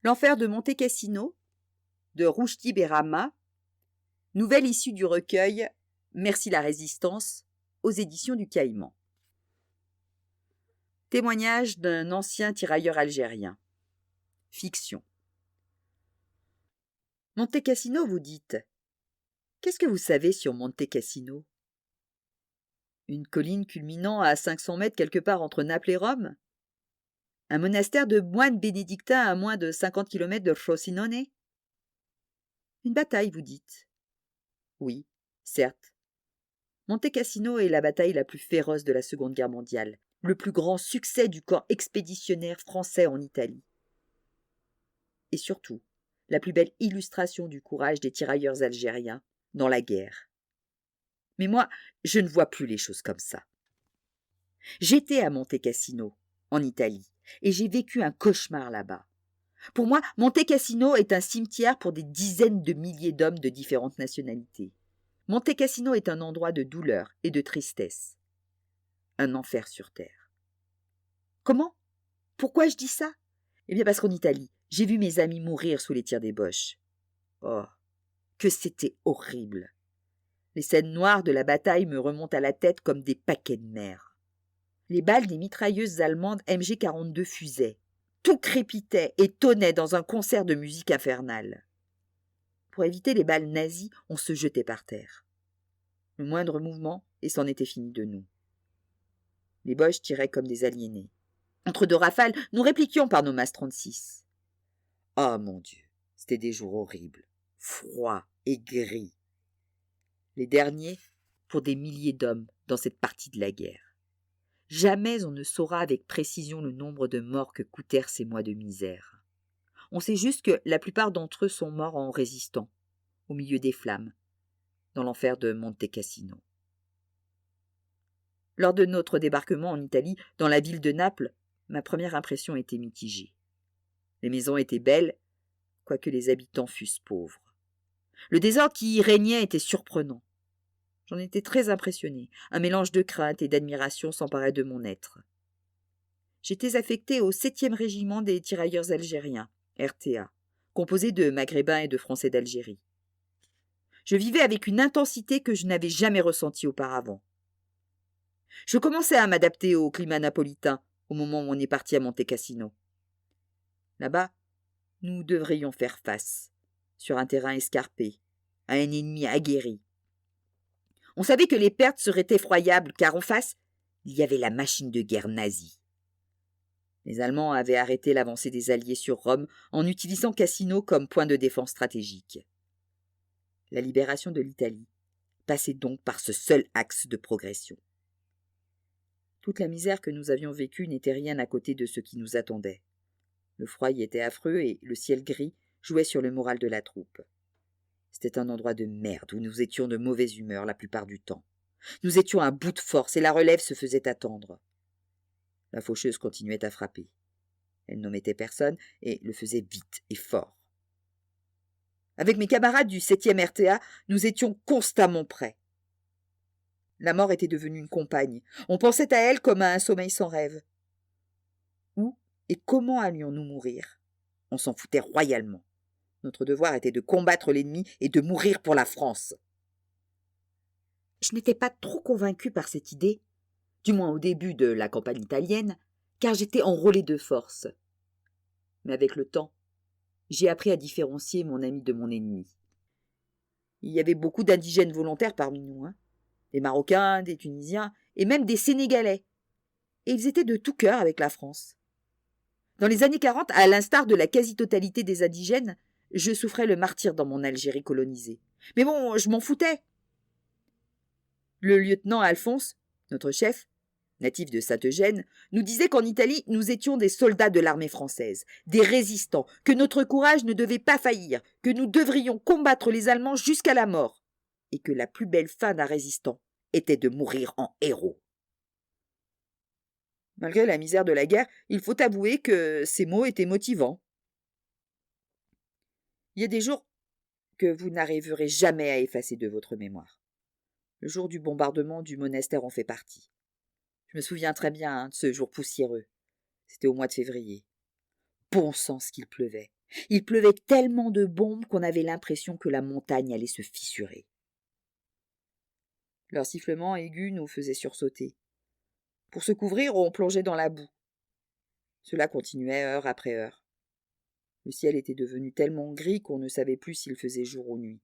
L'enfer de Monte Cassino, de Rushdie Berama, nouvelle issue du recueil Merci la Résistance, aux éditions du Caïman. Témoignage d'un ancien tirailleur algérien. Fiction. Monte Cassino, vous dites. Qu'est-ce que vous savez sur Monte Cassino? Une colline culminant à 500 mètres quelque part entre Naples et Rome? Un monastère de moines bénédictins à moins de 50 km de Frosinone? Une bataille, vous dites. Oui, certes. Monte Cassino est la bataille la plus féroce de la Seconde Guerre mondiale, le plus grand succès du corps expéditionnaire français en Italie. Et surtout, la plus belle illustration du courage des tirailleurs algériens dans la guerre. Mais moi, je ne vois plus les choses comme ça. J'étais à Monte Cassino, en Italie, et j'ai vécu un cauchemar là-bas. Pour moi, Monte Cassino est un cimetière pour des dizaines de milliers d'hommes de différentes nationalités. Monte Cassino est un endroit de douleur et de tristesse. Un enfer sur terre. Comment? Pourquoi je dis ça? Eh bien parce qu'en Italie, j'ai vu mes amis mourir sous les tirs des Boches. Oh, que c'était horrible! Les scènes noires de la bataille me remontent à la tête comme des paquets de mer. Les balles des mitrailleuses allemandes MG-42 fusaient. Tout crépitait et tonnait dans un concert de musique infernale. Pour éviter les balles nazies, on se jetait par terre. Le moindre mouvement, et c'en était fini de nous. Les Boches tiraient comme des aliénés. Entre deux rafales, nous répliquions par nos MAS 36. Oh mon Dieu, c'était des jours horribles, froids et gris. Les derniers pour des milliers d'hommes dans cette partie de la guerre. Jamais on ne saura avec précision le nombre de morts que coûtèrent ces mois de misère. On sait juste que la plupart d'entre eux sont morts en résistant, au milieu des flammes, dans l'enfer de Monte Cassino. Lors de notre débarquement en Italie, dans la ville de Naples, ma première impression était mitigée. Les maisons étaient belles, quoique les habitants fussent pauvres. Le désordre qui y régnait était surprenant. J'en étais très impressionné. Un mélange de crainte et d'admiration s'emparait de mon être. J'étais affecté au 7e régiment des tirailleurs algériens, RTA, composé de Maghrébins et de Français d'Algérie. Je vivais avec une intensité que je n'avais jamais ressentie auparavant. Je commençais à m'adapter au climat napolitain au moment où on est parti à Monte Cassino. Là-bas, nous devrions faire face, sur un terrain escarpé, à un ennemi aguerri. On savait que les pertes seraient effroyables, car en face, il y avait la machine de guerre nazie. Les Allemands avaient arrêté l'avancée des Alliés sur Rome en utilisant Cassino comme point de défense stratégique. La libération de l'Italie passait donc par ce seul axe de progression. Toute la misère que nous avions vécue n'était rien à côté de ce qui nous attendait. Le froid y était affreux et le ciel gris jouait sur le moral de la troupe. C'était un endroit de merde où nous étions de mauvaise humeur la plupart du temps. Nous étions à bout de force et la relève se faisait attendre. La faucheuse continuait à frapper. Elle n'omettait personne et le faisait vite et fort. Avec mes camarades du 7e RTA, nous étions constamment prêts. La mort était devenue une compagne. On pensait à elle comme à un sommeil sans rêve. Où et comment allions-nous mourir? On s'en foutait royalement. Notre devoir était de combattre l'ennemi et de mourir pour la France. Je n'étais pas trop convaincue par cette idée, du moins au début de la campagne italienne, car j'étais enrôlée de force. Mais avec le temps, j'ai appris à différencier mon ami de mon ennemi. Il y avait beaucoup d'indigènes volontaires parmi nous, des Marocains, des Tunisiens et même des Sénégalais. Et ils étaient de tout cœur avec la France. Dans les années 40, à l'instar de la quasi-totalité des indigènes, je souffrais le martyre dans mon Algérie colonisée. Mais bon, je m'en foutais. Le lieutenant Alphonse, notre chef, natif de Saint-Eugène, nous disait qu'en Italie, nous étions des soldats de l'armée française, des résistants, que notre courage ne devait pas faillir, que nous devrions combattre les Allemands jusqu'à la mort, et que la plus belle fin d'un résistant était de mourir en héros. Malgré la misère de la guerre, il faut avouer que ces mots étaient motivants. Il y a des jours que vous n'arriverez jamais à effacer de votre mémoire. Le jour du bombardement du monastère en fait partie. Je me souviens très bien de ce jour poussiéreux. C'était au mois de février. Bon sang ce qu'il pleuvait. Il pleuvait tellement de bombes qu'on avait l'impression que la montagne allait se fissurer. Leur sifflement aigu nous faisait sursauter. Pour se couvrir, on plongeait dans la boue. Cela continuait heure après heure. Le ciel était devenu tellement gris qu'on ne savait plus s'il faisait jour ou nuit.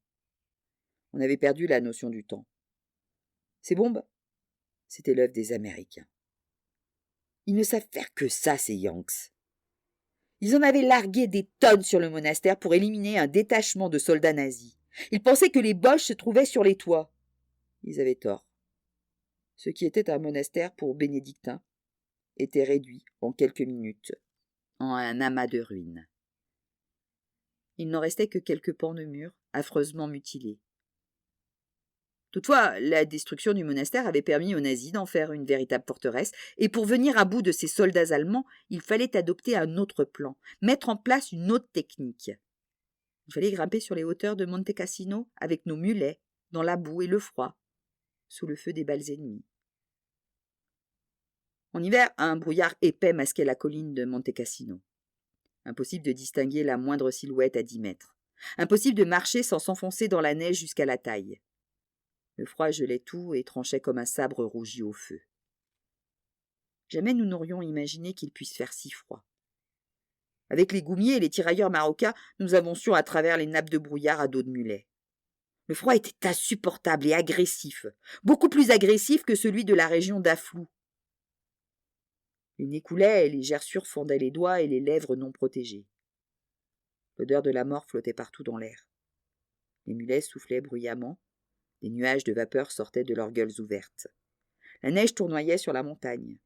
On avait perdu la notion du temps. Ces bombes, c'était l'œuvre des Américains. Ils ne savent faire que ça, ces Yanks. Ils en avaient largué des tonnes sur le monastère pour éliminer un détachement de soldats nazis. Ils pensaient que les Boches se trouvaient sur les toits. Ils avaient tort. Ce qui était un monastère pour bénédictins était réduit en quelques minutes en un amas de ruines. Il n'en restait que quelques pans de murs affreusement mutilés. Toutefois, la destruction du monastère avait permis aux nazis d'en faire une véritable forteresse, et pour venir à bout de ces soldats allemands, il fallait adopter un autre plan, mettre en place une autre technique. Il fallait grimper sur les hauteurs de Monte Cassino avec nos mulets, dans la boue et le froid, sous le feu des balles ennemies. En hiver, un brouillard épais masquait la colline de Monte Cassino. Impossible de distinguer la moindre silhouette à 10 mètres. Impossible de marcher sans s'enfoncer dans la neige jusqu'à la taille. Le froid gelait tout et tranchait comme un sabre rougi au feu. Jamais nous n'aurions imaginé qu'il puisse faire si froid. Avec les goumiers et les tirailleurs marocains, nous avancions à travers les nappes de brouillard à dos de mulet. Le froid était insupportable et agressif, beaucoup plus agressif que celui de la région d'Aflou. Les nez coulaient et les gerçures fendaient les doigts et les lèvres non protégées. L'odeur de la mort flottait partout dans l'air. Les mulets soufflaient bruyamment. Des nuages de vapeur sortaient de leurs gueules ouvertes. La neige tournoyait sur la montagne.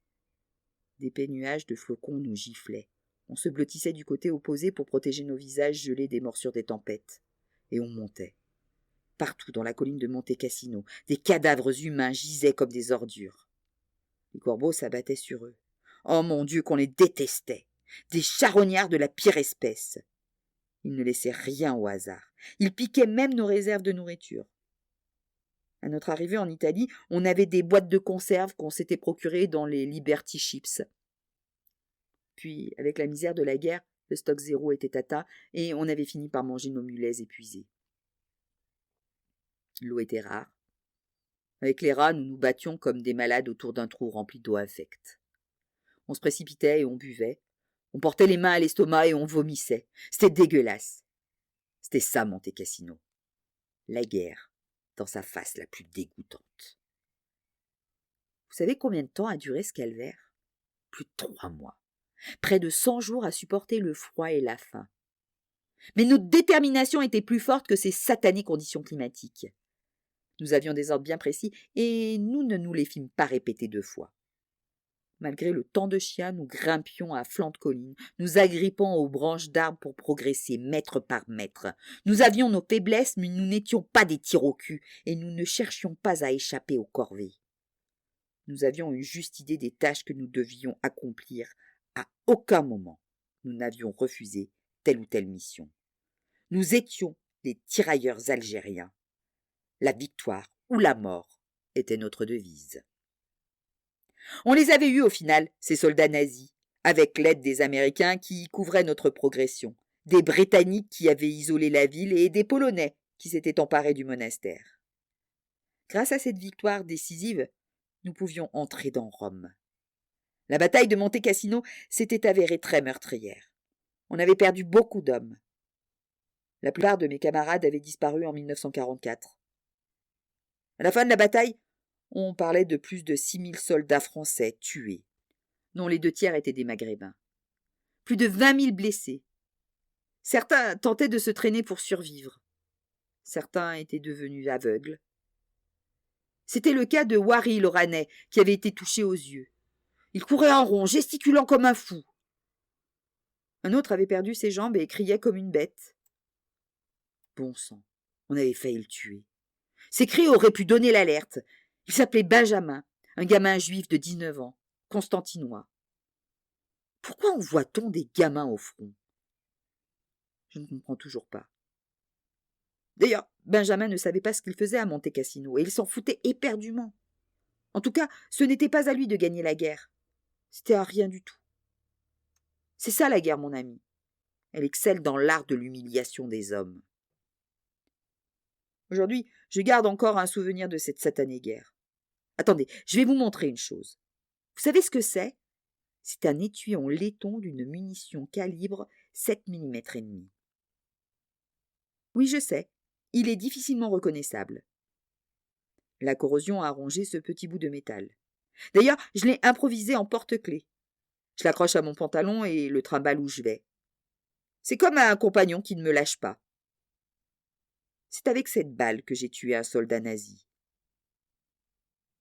D'épais nuages de flocons nous giflaient. On se blottissait du côté opposé pour protéger nos visages gelés des morsures des tempêtes. Et on montait. Partout dans la colline de Monte Cassino, des cadavres humains gisaient comme des ordures. Les corbeaux s'abattaient sur eux. Oh mon Dieu, qu'on les détestait! Des charognards de la pire espèce. Ils ne laissaient rien au hasard. Ils piquaient même nos réserves de nourriture. À notre arrivée en Italie, on avait des boîtes de conserve qu'on s'était procurées dans les Liberty Chips. Puis, avec la misère de la guerre, le stock zéro était atteint et on avait fini par manger nos mulets épuisés. L'eau était rare. Avec les rats, nous nous battions comme des malades autour d'un trou rempli d'eau infecte. On se précipitait et on buvait. On portait les mains à l'estomac et on vomissait. C'était dégueulasse. C'était ça, Monte Cassino. La guerre, dans sa face la plus dégoûtante. Vous savez combien de temps a duré ce calvaire? Plus de 3 mois. Près de 100 jours à supporter le froid et la faim. Mais notre détermination était plus forte que ces satanées conditions climatiques. Nous avions des ordres bien précis et nous ne nous les fîmes pas répéter 2 fois. Malgré le temps de chien, nous grimpions à flanc de colline, nous agrippant aux branches d'arbres pour progresser mètre par mètre. Nous avions nos faiblesses, mais nous n'étions pas des tirs au cul, et nous ne cherchions pas à échapper aux corvées. Nous avions une juste idée des tâches que nous devions accomplir. À aucun moment, nous n'avions refusé telle ou telle mission. Nous étions les tirailleurs algériens. La victoire ou la mort était notre devise. On les avait eus au final, ces soldats nazis, avec l'aide des Américains qui couvraient notre progression, des Britanniques qui avaient isolé la ville et des Polonais qui s'étaient emparés du monastère. Grâce à cette victoire décisive, nous pouvions entrer dans Rome. La bataille de Monte Cassino s'était avérée très meurtrière. On avait perdu beaucoup d'hommes. La plupart de mes camarades avaient disparu en 1944. À la fin de la bataille, on parlait de plus de 6000 soldats français tués, dont les 2 tiers étaient des Maghrébins. Plus de 20 000 blessés. Certains tentaient de se traîner pour survivre. Certains étaient devenus aveugles. C'était le cas de Wari l'Oranais, qui avait été touché aux yeux. Il courait en rond, gesticulant comme un fou. Un autre avait perdu ses jambes et criait comme une bête. Bon sang, on avait failli le tuer. Ses cris auraient pu donner l'alerte. Il s'appelait Benjamin, un gamin juif de 19 ans, constantinois. Pourquoi envoie-t-on des gamins au front? Je ne comprends toujours pas. D'ailleurs, Benjamin ne savait pas ce qu'il faisait à Monte Cassino, et il s'en foutait éperdument. En tout cas, ce n'était pas à lui de gagner la guerre. C'était à rien du tout. C'est ça la guerre, mon ami. Elle excelle dans l'art de l'humiliation des hommes. Aujourd'hui, je garde encore un souvenir de cette satanée guerre. Attendez, je vais vous montrer une chose. Vous savez ce que c'est? C'est un étui en laiton d'une munition calibre 7 mm et demi. Oui, je sais, il est difficilement reconnaissable. La corrosion a rongé ce petit bout de métal. D'ailleurs, je l'ai improvisé en porte-clés. Je l'accroche à mon pantalon et le trimballe où je vais. C'est comme un compagnon qui ne me lâche pas. C'est avec cette balle que j'ai tué un soldat nazi.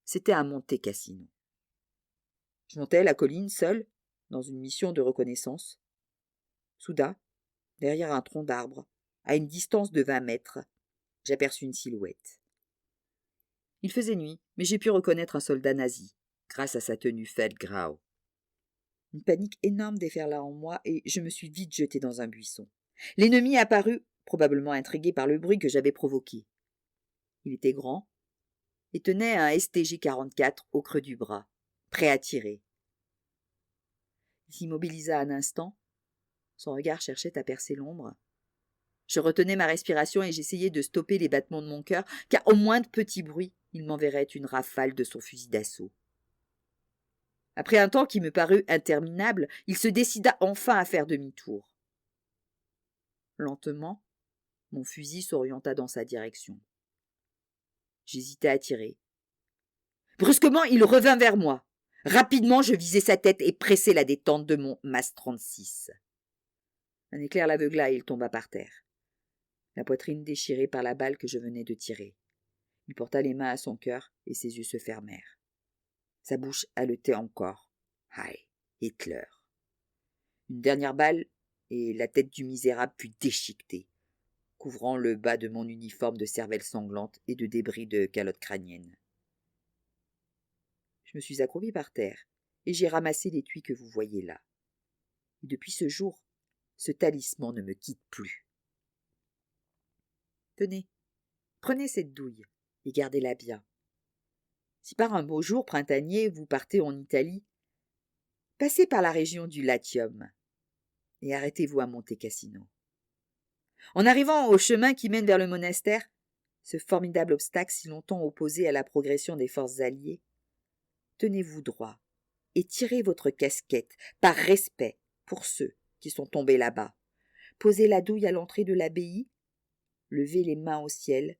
C'était à Monte Cassino. Je montais la colline seule, dans une mission de reconnaissance. Soudain, derrière un tronc d'arbre, à une distance de 20 mètres, j'aperçus une silhouette. Il faisait nuit, mais j'ai pu reconnaître un soldat nazi, grâce à sa tenue feldgrau. Une panique énorme déferla en moi et je me suis vite jetée dans un buisson. L'ennemi apparut, probablement intrigué par le bruit que j'avais provoqué. Il était grand et tenait un STG-44 au creux du bras, prêt à tirer. Il s'immobilisa un instant. Son regard cherchait à percer l'ombre. Je retenais ma respiration et j'essayais de stopper les battements de mon cœur, car au moindre petit bruit, il m'enverrait une rafale de son fusil d'assaut. Après un temps qui me parut interminable, il se décida enfin à faire demi-tour. Lentement, mon fusil s'orienta dans sa direction. J'hésitais à tirer. Brusquement, il revint vers moi. Rapidement, je visai sa tête et pressai la détente de mon MAS 36. Un éclair l'aveugla et il tomba par terre, la poitrine déchirée par la balle que je venais de tirer. Il porta les mains à son cœur et ses yeux se fermèrent. Sa bouche haletait encore. Heil Hitler. Une dernière balle et la tête du misérable fut déchiquetée, couvrant le bas de mon uniforme de cervelle sanglante et de débris de calotte crânienne. Je me suis accroupie par terre et j'ai ramassé l'étui que vous voyez là. Et depuis ce jour, ce talisman ne me quitte plus. Tenez, prenez cette douille et gardez-la bien. Si par un beau jour printanier vous partez en Italie, passez par la région du Latium et arrêtez-vous à Monte Cassino. En arrivant au chemin qui mène vers le monastère, ce formidable obstacle si longtemps opposé à la progression des forces alliées, tenez-vous droit et tirez votre casquette par respect pour ceux qui sont tombés là-bas. Posez la douille à l'entrée de l'abbaye, levez les mains au ciel,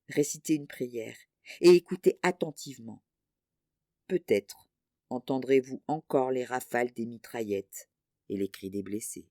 récitez une prière et écoutez attentivement. Peut-être entendrez-vous encore les rafales des mitraillettes et les cris des blessés.